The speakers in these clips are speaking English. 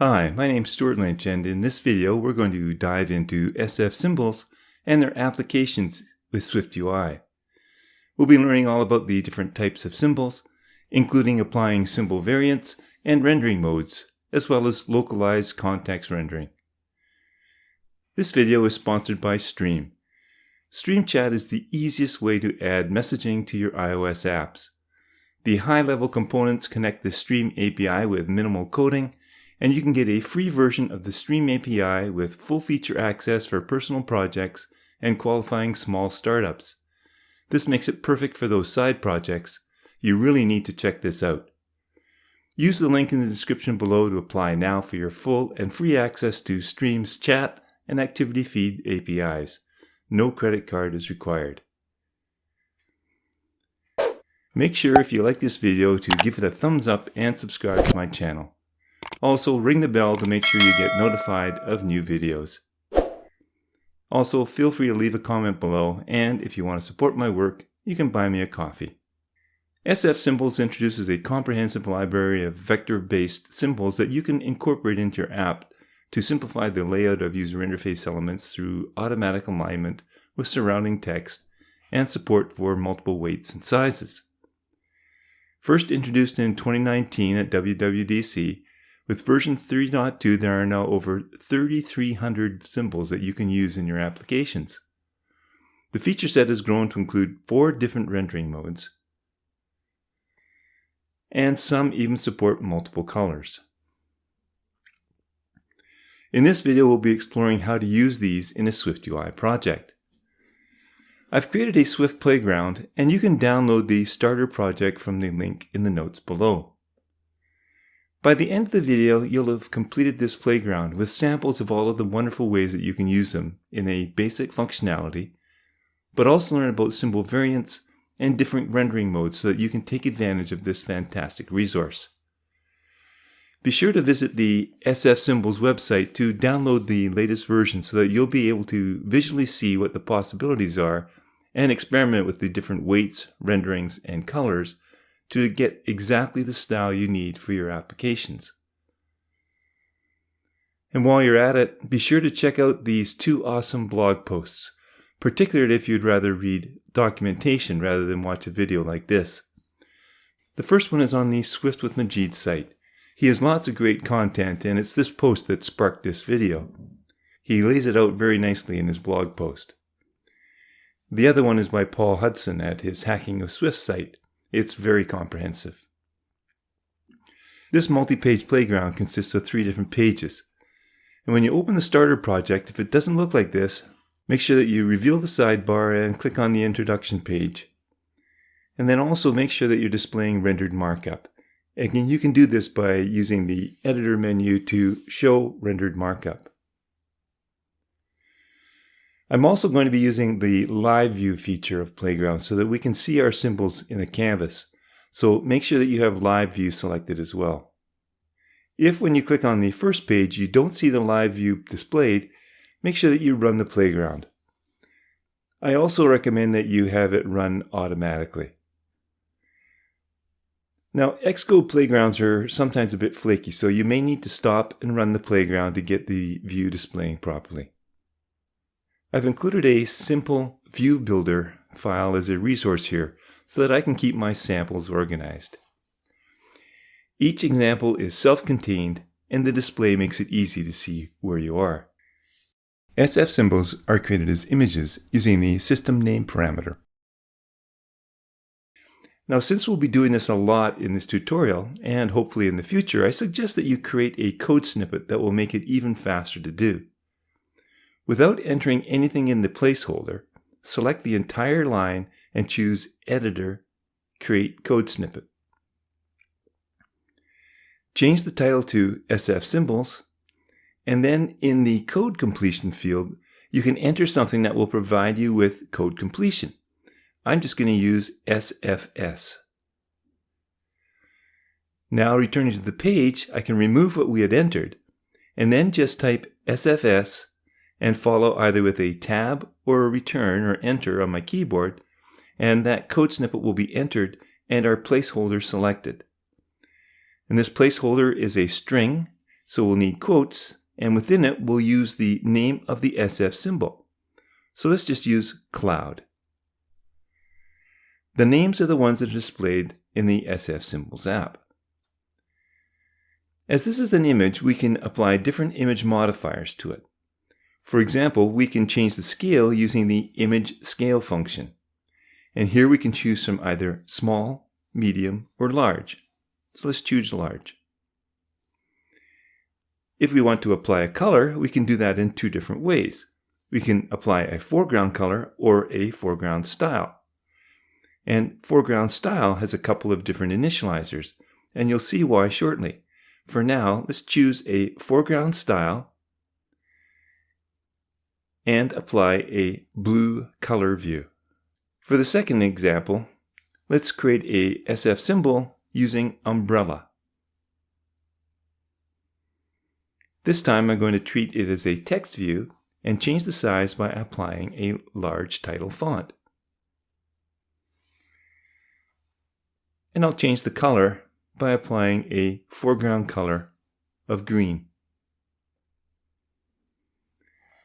Hi, my name's Stewart Lynch, and in this video we're going to dive into SF symbols and their applications with SwiftUI. We'll be learning all about the different types of symbols, including applying symbol variants and rendering modes, as well as localized context rendering. This video is sponsored by Stream. Stream Chat is the easiest way to add messaging to your iOS apps. The high-level components connect the Stream API with minimal coding, and you can get a free version of the Stream API with full feature access for personal projects and qualifying small startups. This makes it perfect for those side projects. You really need to check this out. Use the link in the description below to apply now for your full and free access to Stream's chat and activity feed APIs. No credit card is required. Make sure if you like this video to give it a thumbs up and subscribe to my channel. Also, ring the bell to make sure you get notified of new videos. Also, feel free to leave a comment below, and if you want to support my work, you can buy me a coffee. SF Symbols introduces a comprehensive library of vector-based symbols that you can incorporate into your app to simplify the layout of user interface elements through automatic alignment with surrounding text and support for multiple weights and sizes. First introduced in 2019 at WWDC, with version 3.2, there are now over 3,300 symbols that you can use in your applications. The feature set has grown to include 4 different rendering modes, and some even support multiple colors. In this video, we'll be exploring how to use these in a SwiftUI project. I've created a Swift playground, and you can download the starter project from the link in the notes below. By the end of the video, you'll have completed this playground with samples of all of the wonderful ways that you can use them in a basic functionality, but also learn about symbol variants and different rendering modes so that you can take advantage of this fantastic resource. Be sure to visit the SF Symbols website to download the latest version so that you'll be able to visually see what the possibilities are and experiment with the different weights, renderings, and colors to get exactly the style you need for your applications. And while you're at it, be sure to check out these 2 awesome blog posts, particularly if you'd rather read documentation rather than watch a video like this. The first one is on the Swift with Majid site. He has lots of great content, and it's this post that sparked this video. He lays it out very nicely in his blog post. The other one is by Paul Hudson at his Hacking of Swift site. It's very comprehensive. This multi-page playground consists of 3 different pages. And when you open the starter project, if it doesn't look like this, make sure that you reveal the sidebar and click on the introduction page. And then also make sure that you're displaying rendered markup. And you can do this by using the editor menu to show rendered markup. I'm also going to be using the live view feature of Playground so that we can see our symbols in a canvas. So make sure that you have live view selected as well. If when you click on the first page you don't see the live view displayed, make sure that you run the Playground. I also recommend that you have it run automatically. Now, Xcode playgrounds are sometimes a bit flaky, so you may need to stop and run the Playground to get the view displaying properly. I've included a simple view builder file as a resource here so that I can keep my samples organized. Each example is self-contained, and the display makes it easy to see where you are. SF symbols are created as images using the system name parameter. Now, since we'll be doing this a lot in this tutorial, and hopefully in the future, I suggest that you create a code snippet that will make it even faster to do. Without entering anything in the placeholder, select the entire line and choose Editor, Create Code Snippet. Change the title to SF Symbols, and then in the code completion field, you can enter something that will provide you with code completion. I'm just going to use SFS. Now, returning to the page, I can remove what we had entered, and then just type SFS and follow either with a tab or a return or enter on my keyboard, and that code snippet will be entered and our placeholder selected. And this placeholder is a string, So we'll need quotes, and within it we'll use the name of the SF symbol. So let's just use cloud. The names are the ones that are displayed in the SF Symbols app. As this is an image, we can apply different image modifiers to it. For example, we can change the scale using the image scale function. And here we can choose from either small, medium, or large. So let's choose large. If we want to apply a color, we can do that in two different ways. We can apply a foreground color or a foreground style. And foreground style has a couple of different initializers, and you'll see why shortly. For now, let's choose a foreground style and apply a blue color view. For the second example, let's create a SF symbol using umbrella. This time I'm going to treat it as a text view and change the size by applying a large title font. And I'll change the color by applying a foreground color of green.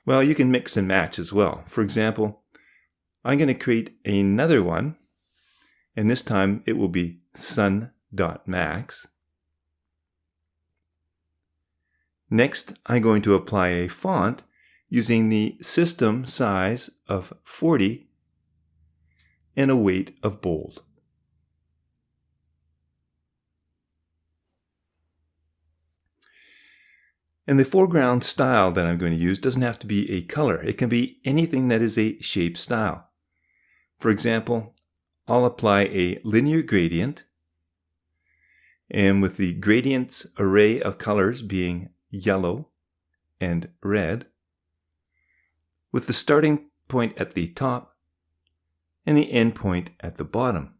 Well, you can mix and match as well. For example, I'm going to create another one, and this time it will be sun.max. Next, I'm going to apply a font using the system size of 40 and a weight of bold. And the foreground style that I'm going to use doesn't have to be a color. It can be anything that is a shape style. For example, I'll apply a linear gradient, and with the gradient's array of colors being yellow and red, with the starting point at the top and the end point at the bottom.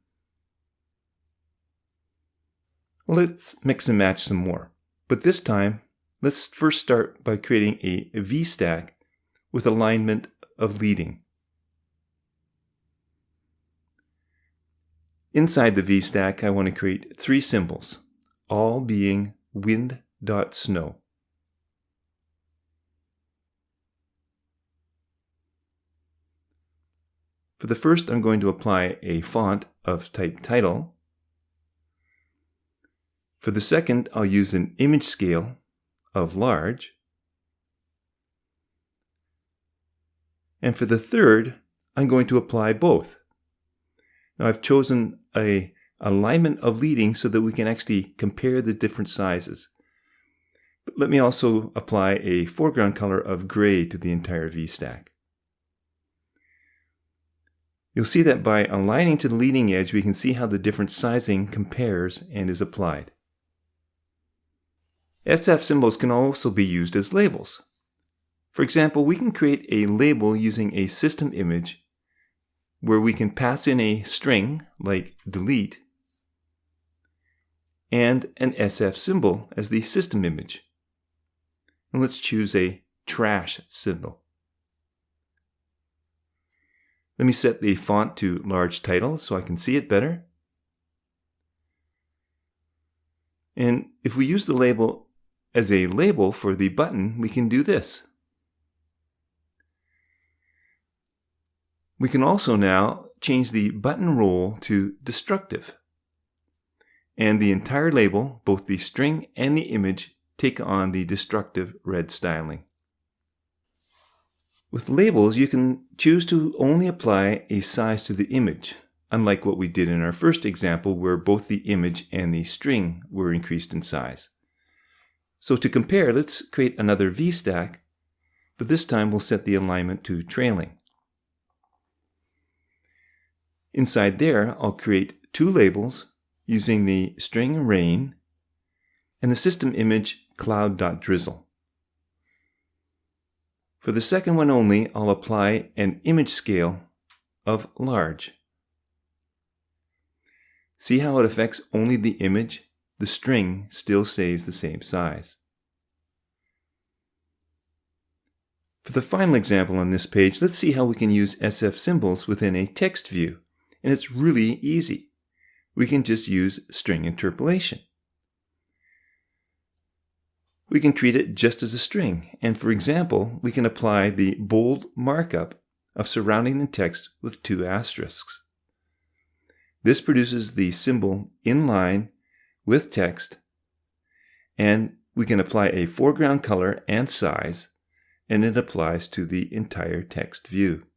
Well, let's mix and match some more, but this time let's first start by creating a V-stack with alignment of leading. Inside the V-stack, I want to create 3 symbols, all being wind.snow. For the first, I'm going to apply a font of type title. For the second, I'll use an image scale of large. And for the third, I'm going to apply both. Now I've chosen an alignment of leading so that we can actually compare the different sizes. But let me also apply a foreground color of gray to the entire V-stack. You'll see that by aligning to the leading edge, we can see how the different sizing compares and is applied. SF symbols can also be used as labels. For example, we can create a label using a system image where we can pass in a string like delete and an SF symbol as the system image. And let's choose a trash symbol. Let me set the font to large title so I can see it better. And if we use the label as a label for the button, we can do this. We can also now change the button role to destructive. And the entire label, both the string and the image, take on the destructive red styling. With labels, you can choose to only apply a size to the image, unlike what we did in our first example where both the image and the string were increased in size. So to compare, let's create another V-stack, but this time we'll set the alignment to trailing. Inside there, I'll create 2 labels using the string rain and the system image cloud.drizzle. For the second one only, I'll apply an image scale of large. See how it affects only the image? The string still stays the same size. For the final example on this page, let's see how we can use SF symbols within a text view. And it's really easy. We can just use string interpolation. we can treat it just as a string. And for example, we can apply the bold markup of surrounding the text with 2 asterisks. This produces the symbol in line with text, and we can apply a foreground color and size, and it applies to the entire text view.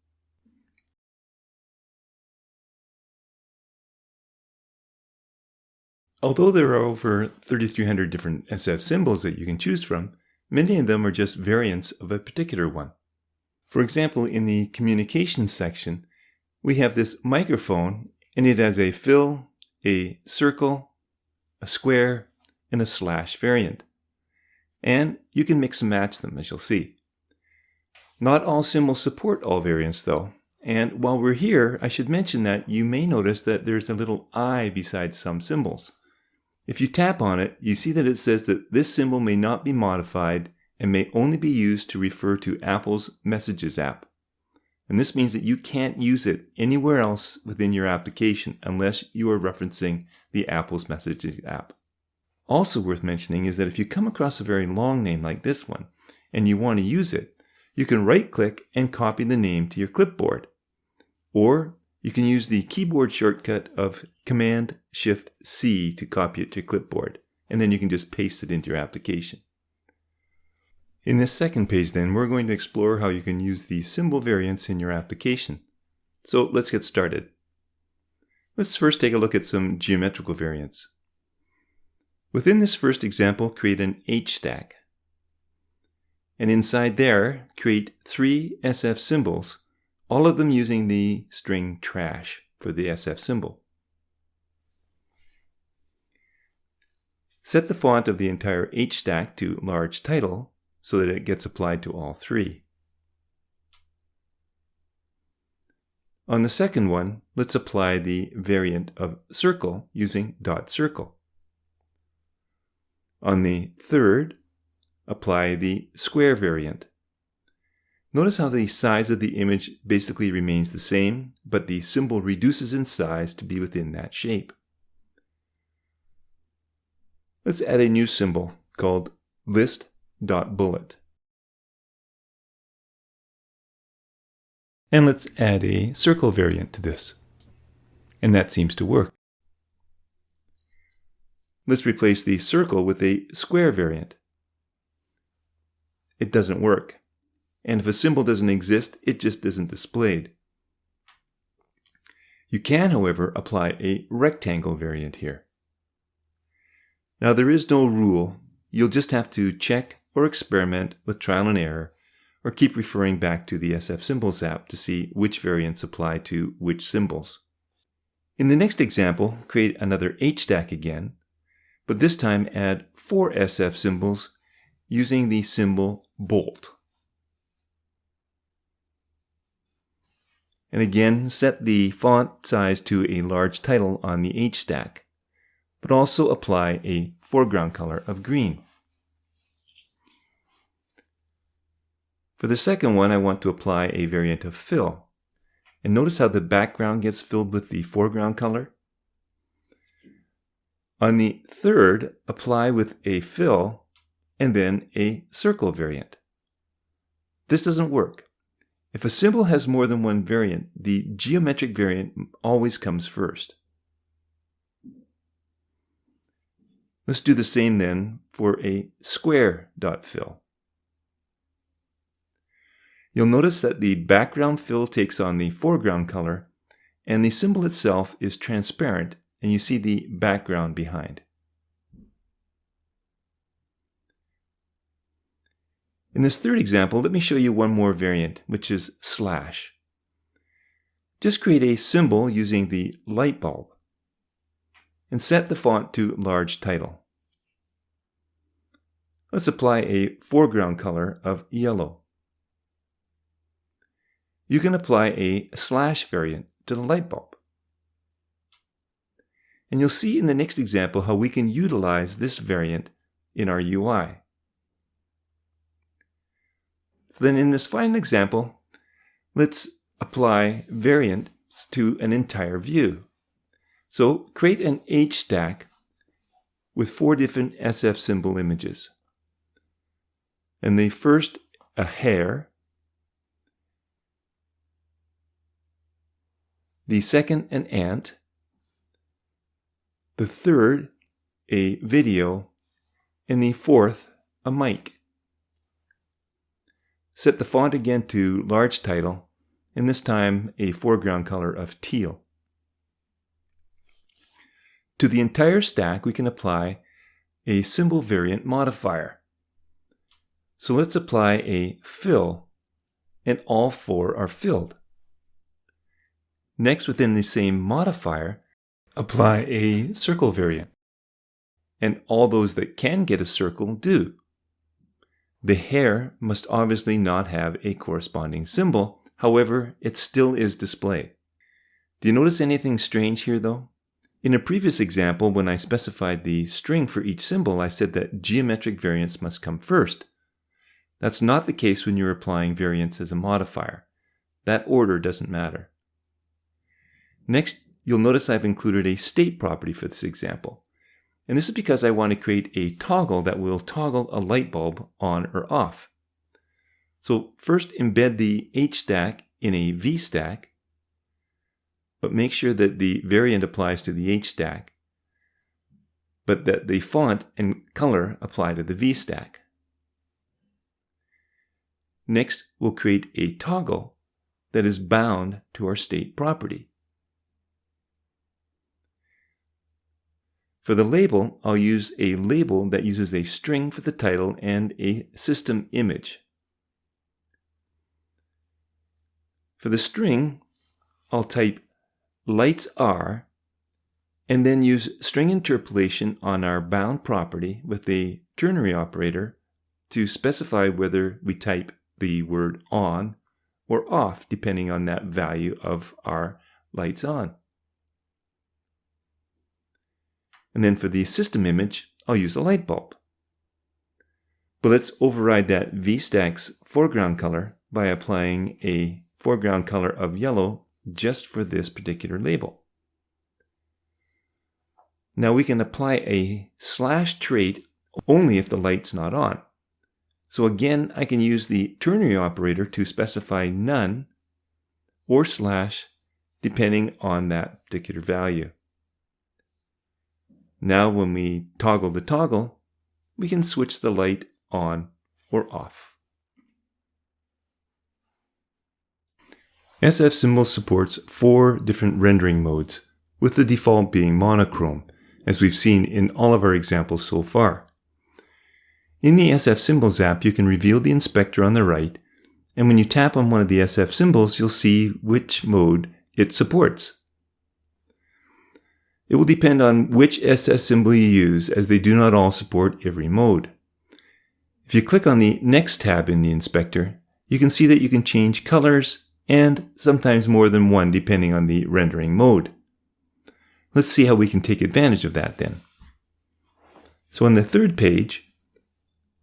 Although there are over 3,300 different SF symbols that you can choose from, many of them are just variants of a particular one. For example, in the communications section, we have this microphone, and it has a fill, a circle, a square, and a slash variant. And you can mix and match them, as you'll see. Not all symbols support all variants, though. And while we're here, I should mention that you may notice that there's a little I beside some symbols. If you tap on it, you see that it says that this symbol may not be modified and may only be used to refer to Apple's Messages app. And this means that you can't use it anywhere else within your application unless you are referencing the Apple's Messages app. Also worth mentioning is that if you come across a very long name like this one and you want to use it, you can right-click and copy the name to your clipboard. Or you can use the keyboard shortcut of Command-Shift-C to copy it to your clipboard, and then you can just paste it into your application. In this second page then, we're going to explore how you can use the symbol variants in your application. So let's get started. Let's first take a look at some geometrical variants. Within this first example, create an H stack. And inside there, create 3 SF symbols, all of them using the string trash for the SF symbol. Set the font of the entire H stack to large title so that it gets applied to all 3. On the second one, let's apply the variant of circle using dot circle. On the third, apply the square variant. Notice how the size of the image basically remains the same, but the symbol reduces in size to be within that shape. Let's add a new symbol called list.bullet. And let's add a circle variant to this. And that seems to work. Let's replace the circle with a square variant. It doesn't work. And if a symbol doesn't exist, it just isn't displayed. You can, however, apply a rectangle variant here. Now there is no rule. You'll just have to check or experiment with trial and error, or keep referring back to the SF Symbols app to see which variants apply to which symbols. In the next example, create another H stack again, but this time add 4 SF symbols using the symbol bolt. And again, set the font size to a large title on the H stack, but also apply a foreground color of green. For the second one, I want to apply a variant of fill. And notice how the background gets filled with the foreground color. On the third, apply with a fill and then a circle variant. This doesn't work. If a symbol has more than one variant, the geometric variant always comes first. Let's do the same then for a square.fill. You'll notice that the background fill takes on the foreground color, and the symbol itself is transparent, and you see the background behind. In this third example, let me show you one more variant, which is slash. Just create a symbol using the light bulb, and set the font to large title. Let's apply a foreground color of yellow. You can apply a slash variant to the light bulb. And you'll see in the next example how we can utilize this variant in our UI. So then in this final example, let's apply variants to an entire view. So create an H stack with 4 different SF symbol images. And the first, a hare. The second, an ant. The third, a video. And the fourth, a mic. Set the font again to large title, and this time a foreground color of teal. To the entire stack, we can apply a symbol variant modifier. So let's apply a fill, and all four are filled. Next, within the same modifier, apply a circle variant. And all those that can get a circle do. The hare must obviously not have a corresponding symbol, however, it still is displayed. Do you notice anything strange here though? In a previous example, when I specified the string for each symbol, I said that geometric variants must come first. That's not the case when you're applying variants as a modifier. That order doesn't matter. Next, you'll notice I've included a state property for this example. And this is because I want to create a toggle that will toggle a light bulb on or off. So first embed the H stack in a V stack, but make sure that the variant applies to the H stack, but that the font and color apply to the V stack. Next, we'll create a toggle that is bound to our state property. For the label, I'll use a label that uses a string for the title and a system image. For the string, I'll type lights are, and then use string interpolation on our bound property with a ternary operator to specify whether we type the word on or off, depending on that value of our lights on. And then for the system image, I'll use a light bulb. But let's override that VStack's foreground color by applying a foreground color of yellow just for this particular label. Now we can apply a slash trait only if the light's not on. So again, I can use the ternary operator to specify none or slash depending on that particular value. Now when we toggle the toggle, we can switch the light on or off. SF Symbols supports 4 different rendering modes, with the default being monochrome, as we've seen in all of our examples so far. In the SF Symbols app, you can reveal the inspector on the right, and when you tap on one of the SF symbols, you'll see which mode it supports. It will depend on which SF symbol you use, as they do not all support every mode. If you click on the Next tab in the inspector, you can see that you can change colors and sometimes more than one depending on the rendering mode. Let's see how we can take advantage of that then. So on the third page,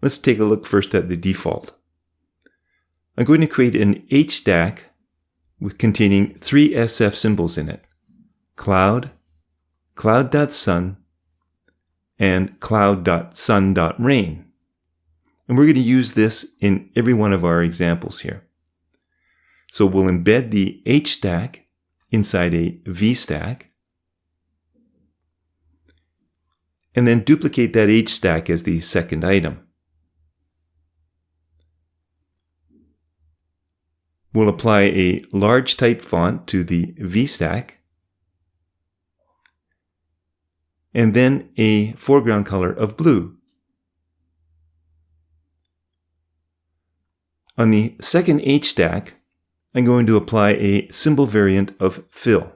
let's take a look first at the default. I'm going to create an H stack containing 3 SF symbols in it: cloud, cloud.sun, and cloud.sun.rain. And we're going to use this in every one of our examples here. So we'll embed the H stack inside a V stack, and then duplicate that H stack as the second item. We'll apply a large type font to the V stack, and then a foreground color of blue. On the second H stack, I'm going to apply a symbol variant of fill.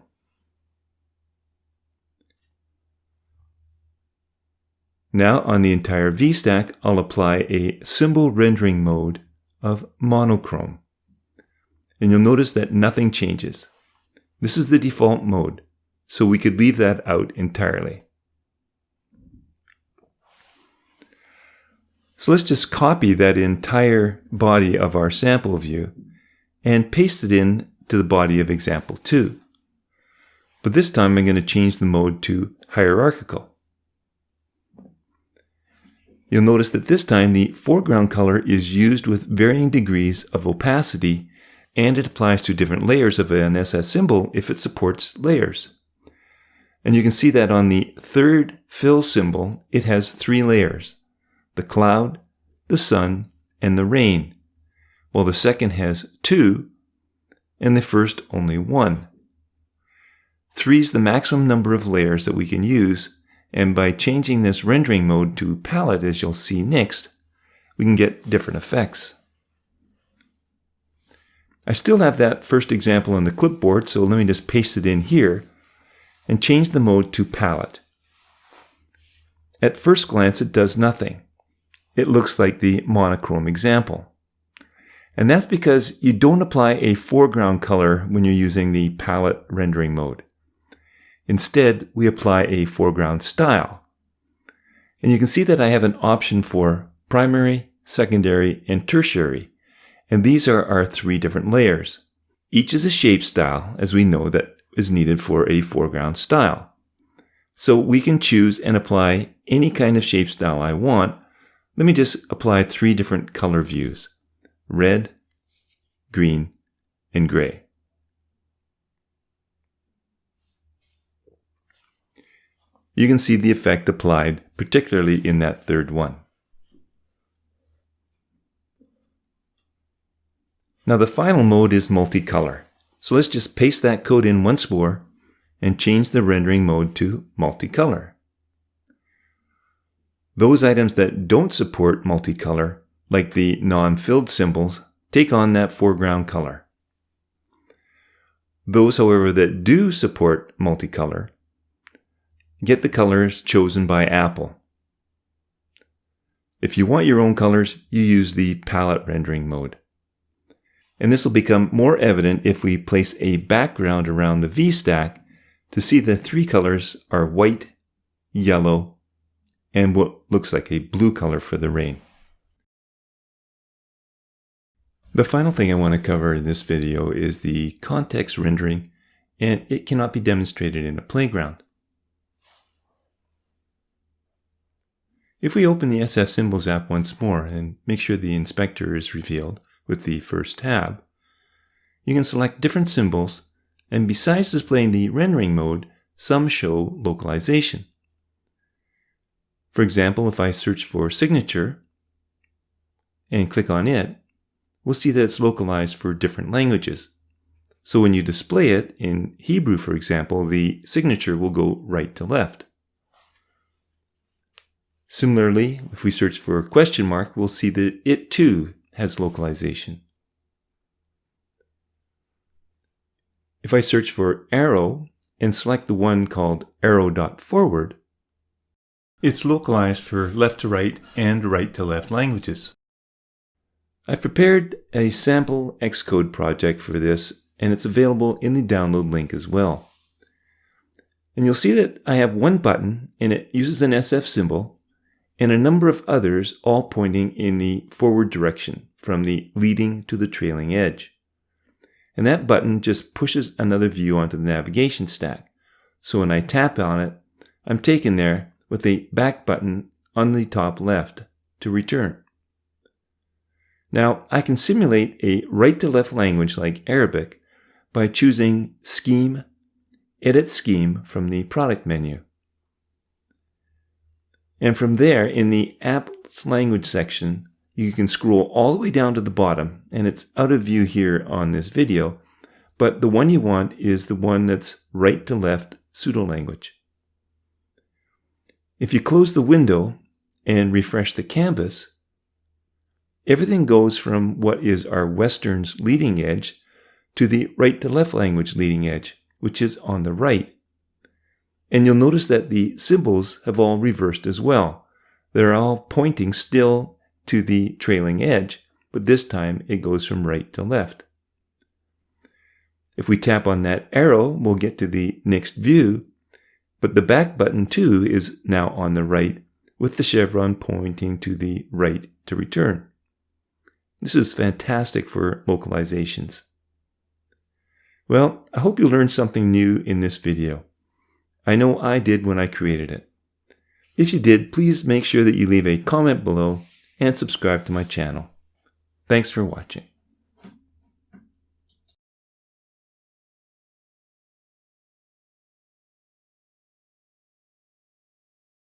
Now on the entire V stack, I'll apply a symbol rendering mode of monochrome. And you'll notice that nothing changes. This is the default mode, so we could leave that out entirely. So let's just copy that entire body of our sample view and paste it in to the body of example 2. But this time I'm going to change the mode to hierarchical. You'll notice that this time the foreground color is used with varying degrees of opacity, and it applies to different layers of an SF symbol if it supports layers. And you can see that on the third fill symbol, it has 3 layers: the cloud, the sun, and the rain, while the second has 2, and the first only 1. 3 is the maximum number of layers that we can use, and by changing this rendering mode to palette, as you'll see next, we can get different effects. I still have that first example on the clipboard, so let me just paste it in here and change the mode to palette. At first glance, it does nothing. It looks like the monochrome example. And that's because you don't apply a foreground color when you're using the palette rendering mode. Instead, we apply a foreground style. And you can see that I have an option for primary, secondary, and tertiary. And these are our 3 different layers. Each is a shape style, as we know, that is needed for a foreground style. So we can choose and apply any kind of shape style I want. Let me just apply 3 different color views: red, green, and gray. You can see the effect applied, particularly in that third one. Now the final mode is multicolor. So let's just paste that code in once more and change the rendering mode to multicolor. Those items that don't support multicolor, like the non-filled symbols, take on that foreground color. Those, however, that do support multicolor get the colors chosen by Apple. If you want your own colors, you use the palette rendering mode. And this will become more evident if we place a background around the V-stack to see the 3 colors are white, yellow, and what looks like a blue color for the rain. The final thing I want to cover in this video is the context rendering, and it cannot be demonstrated in a playground. If we open the SF Symbols app once more and make sure the inspector is revealed with the first tab, you can select different symbols, and besides displaying the rendering mode, some show localization. For example, if I search for signature and click on it, we'll see that it's localized for different languages. So when you display it in Hebrew, for example, the signature will go right to left. Similarly, if we search for a question mark, we'll see that it too has localization. If I search for arrow and select the one called arrow.forward, it's localized for left to right and right to left languages. I've prepared a sample Xcode project for this, and it's available in the download link as well. And you'll see that I have one button, and it uses an SF symbol, and a number of others all pointing in the forward direction from the leading to the trailing edge. And that button just pushes another view onto the navigation stack. So when I tap on it, I'm taken there with a back button on the top left to return. Now, I can simulate a right-to-left language like Arabic by choosing Scheme, Edit Scheme from the product menu. And from there, in the App's Language section, you can scroll all the way down to the bottom, and it's out of view here on this video, but the one you want is the one that's right-to-left pseudo-language. If you close the window and refresh the canvas, everything goes from what is our Western's leading edge to the right-to-left language leading edge, which is on the right. And you'll notice that the symbols have all reversed as well. They're all pointing still to the trailing edge, but this time it goes from right to left. If we tap on that arrow, we'll get to the next view, but the back button too is now on the right, with the chevron pointing to the right to return. This is fantastic for localizations. Well, I hope you learned something new in this video. I know I did when I created it. If you did, please make sure that you leave a comment below and subscribe to my channel. Thanks for watching.